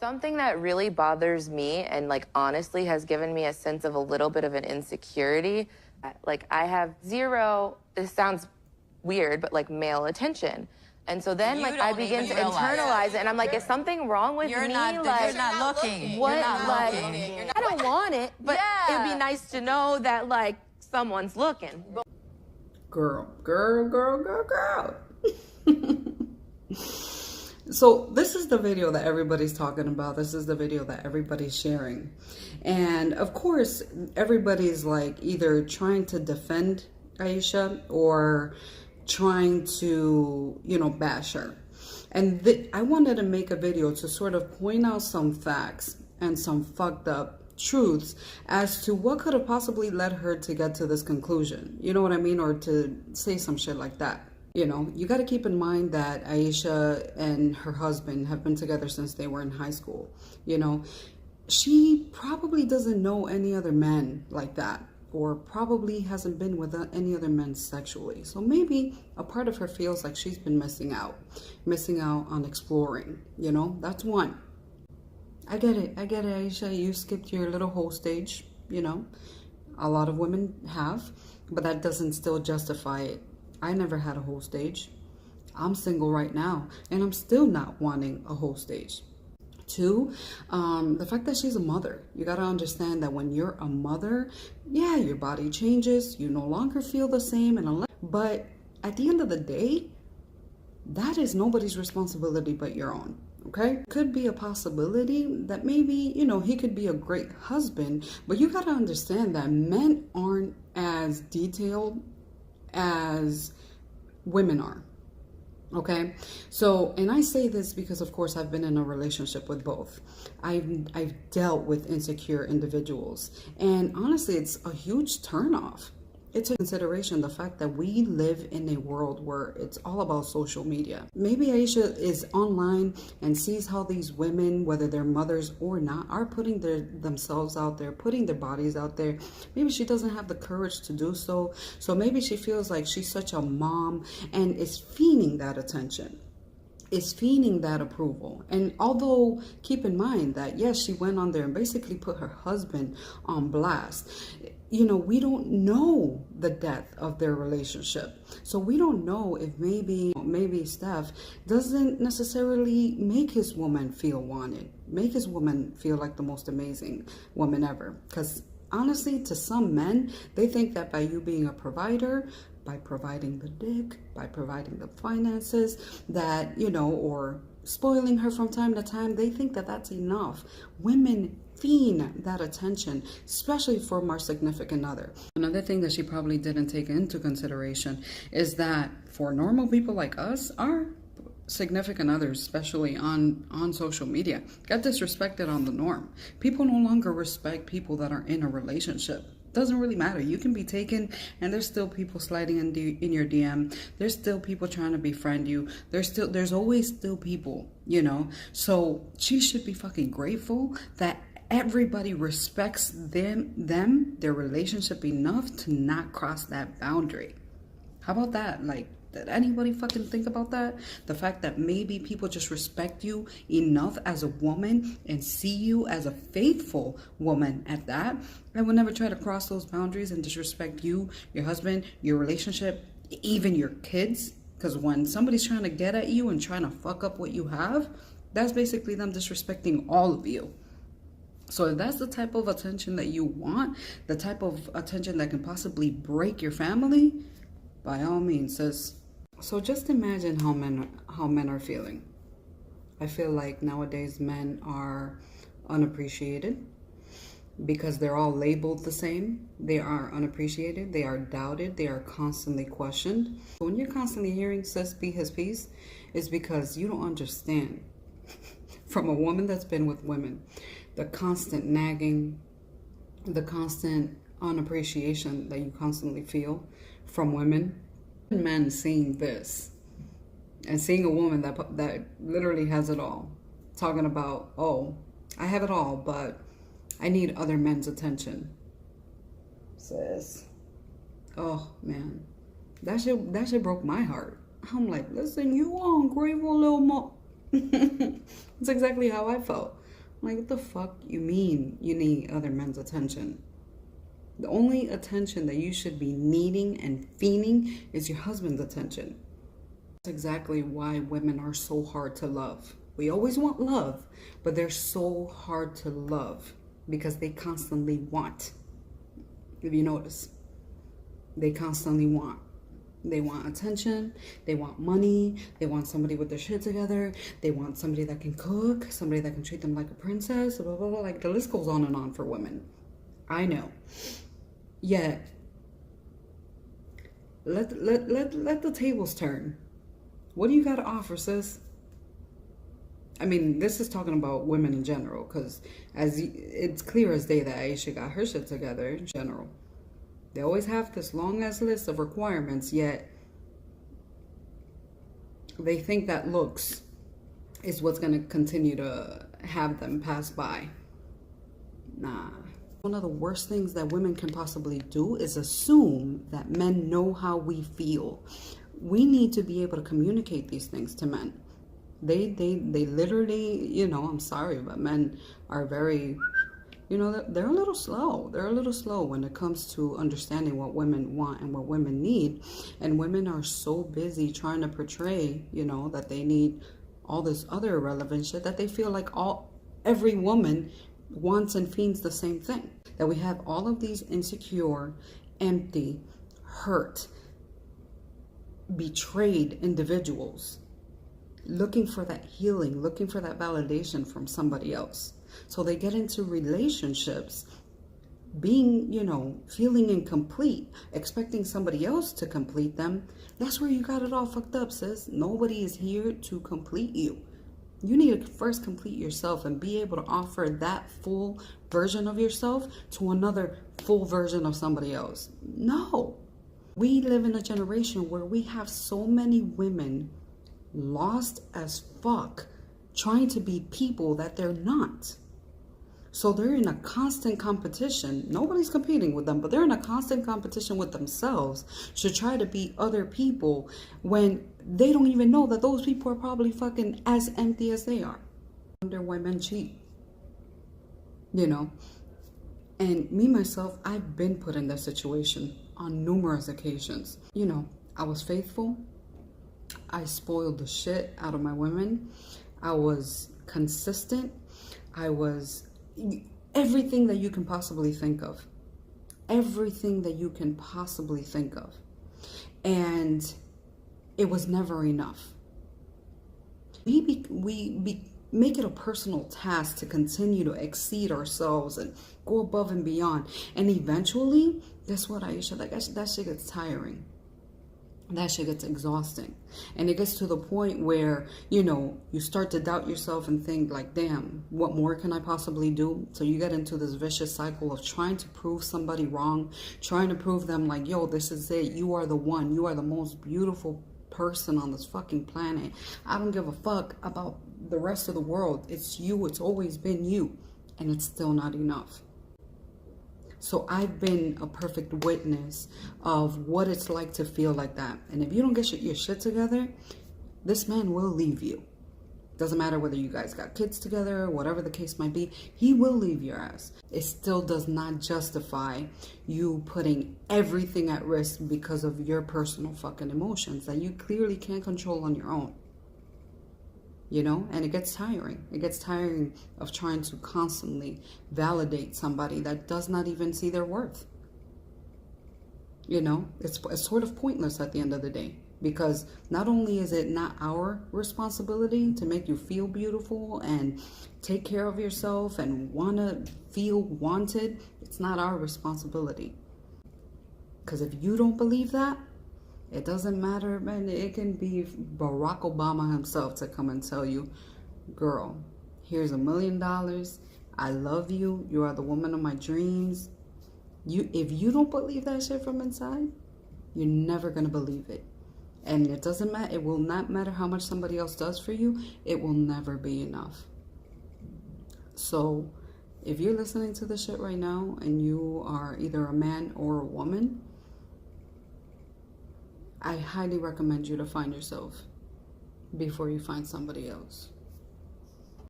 Something that really bothers me and like honestly has given me a sense of a little bit of an insecurity. Like I have zero, this sounds weird, but like male attention. And so then like I begin to internalize it and I'm like, is something wrong with me? You're not looking. What, You're not like, looking. I don't want it, but it'd be nice to know that like someone's looking. Girl. So this is the video that everybody's talking about. This is the video that everybody's sharing. And of course, everybody's like either trying to defend Aisha or trying to, you know, bash her. And I wanted to make a video to sort of point out some facts and some fucked up truths as to what could have possibly led her to get to this conclusion. You know what I mean? Or to say some shit like that. You know, you got to keep in mind that Aisha and her husband have been together since they were in high school. You know, she probably doesn't know any other men like that, or probably hasn't been with any other men sexually. So maybe a part of her feels like she's been missing out on exploring. You know, that's one. I get it, Aisha. You skipped your little whole stage, you know. A lot of women have, but that doesn't still justify it. I never had a whole stage. I'm single right now, and I'm still not wanting a whole stage. Two, the fact that she's a mother. You got to understand that when you're a mother, yeah, your body changes. You no longer feel the same. But at the end of the day, that is nobody's responsibility but your own. Okay? Could be a possibility that maybe, you know, he could be a great husband, but you got to understand that men aren't as detailed as women are. Okay, so, and I say this because of course I've been in a relationship with both. I've dealt with insecure individuals, and honestly it's a huge turnoff. It's a consideration, the fact that we live in a world where it's all about social media. Maybe Aisha is online and sees how these women, whether they're mothers or not, are putting themselves out there, putting their bodies out there. Maybe she doesn't have the courage to do so. So maybe she feels like she's such a mom and is fiending that attention. Is fiending that approval. And although, keep in mind that yes, she went on there and basically put her husband on blast. You know, we don't know the depth of their relationship. So we don't know if maybe Steph doesn't necessarily make his woman feel wanted, make his woman feel like the most amazing woman ever. Because honestly, to some men, they think that by you being a provider, by providing the dick, by providing the finances, that, you know, or spoiling her from time to time, they think that that's enough. Women fiend that attention, especially from our significant other. Another thing that she probably didn't take into consideration is that for normal people like us, our significant others, especially on social media, got disrespected on the norm. People no longer respect people that are in a relationship. Doesn't really matter. You can be taken and there's still people sliding in your DM. There's still people trying to befriend you. There's always still people, you know. So she should be fucking grateful that everybody respects them, their relationship enough to not cross that boundary. How about that? Like, did anybody fucking think about that? The fact that maybe people just respect you enough as a woman and see you as a faithful woman at that, and will never try to cross those boundaries and disrespect you, your husband, your relationship, even your kids. Because when somebody's trying to get at you and trying to fuck up what you have, that's basically them disrespecting all of you. So if that's the type of attention that you want, the type of attention that can possibly break your family, by all means, sis. So just imagine how men are feeling. I feel like nowadays men are unappreciated because they're all labeled the same. They are unappreciated, they are doubted, they are constantly questioned. When you're constantly hearing sis be his piece, it's because you don't understand. From a woman that's been with women, the constant nagging, the constant unappreciation that you constantly feel from women. Men seeing this and seeing a woman that literally has it all, talking about, oh, I have it all, but I need other men's attention. Sis, oh man, that shit broke my heart. I'm like, listen, you ungrateful little mo. That's exactly how I felt. Like, what the fuck you mean you need other men's attention? The only attention that you should be needing and fiending is your husband's attention. That's exactly why women are so hard to love. We always want love, but they're so hard to love because they constantly want. If you notice, they constantly want. They want attention, they want money, they want somebody with their shit together, they want somebody that can cook, somebody that can treat them like a princess, blah, blah, blah. Like, the list goes on and on for women. I know. Yet, let the tables turn. What do you got to offer, sis? I mean, this is talking about women in general, because it's clear as day that Aisha got her shit together in general. They always have this long-ass list of requirements, yet they think that looks is what's going to continue to have them pass by. Nah. One of the worst things that women can possibly do is assume that men know how we feel. We need to be able to communicate these things to men. They literally, you know, I'm sorry, but men are very... You know, they're a little slow. They're a little slow when it comes to understanding what women want and what women need. And women are so busy trying to portray, you know, that they need all this other irrelevant shit that they feel like every woman wants and fiends the same thing. That we have all of these insecure, empty, hurt, betrayed individuals looking for that healing, looking for that validation from somebody else. So they get into relationships being, you know, feeling incomplete, expecting somebody else to complete them. That's where you got it all fucked up, sis. Nobody is here to complete you. You need to first complete yourself and be able to offer that full version of yourself to another full version of somebody else. No. We live in a generation where we have so many women lost as fuck trying to be people that they're not. So they're in a constant competition. Nobody's competing with them, but they're in a constant competition with themselves to try to be other people when they don't even know that those people are probably fucking as empty as they are. I wonder why men cheat. You know? And me, myself, I've been put in that situation on numerous occasions. You know, I was faithful. I spoiled the shit out of my women. I was consistent. I was everything that you can possibly think of. Everything that you can possibly think of. And it was never enough. We make it a personal task to continue to exceed ourselves and go above and beyond. And eventually, guess what, Aisha? Like, that shit gets tiring. That shit gets exhausting. And it gets to the point where, you know, you start to doubt yourself and think like, damn, what more can I possibly do? So you get into this vicious cycle of trying to prove somebody wrong, trying to prove them like, yo, this is it. You are the one. You are the most beautiful person on this fucking planet. I don't give a fuck about the rest of the world. It's you. It's always been you. And it's still not enough. So I've been a perfect witness of what it's like to feel like that. And if you don't get your shit together, this man will leave you. Doesn't matter whether you guys got kids together, whatever the case might be, he will leave your ass. It still does not justify you putting everything at risk because of your personal fucking emotions that you clearly can't control on your own. You know, and it gets tiring. It gets tiring of trying to constantly validate somebody that does not even see their worth. You know, it's sort of pointless at the end of the day, because not only is it not our responsibility to make you feel beautiful and take care of yourself and want to feel wanted, it's not our responsibility. Because if you don't believe that, it doesn't matter, man. It can be Barack Obama himself to come and tell you, girl, here's $1 million. I love you. You are the woman of my dreams. If you don't believe that shit from inside, you're never going to believe it. And it doesn't matter. It will not matter how much somebody else does for you. It will never be enough. So if you're listening to this shit right now and you are either a man or a woman, I highly recommend you to find yourself before you find somebody else.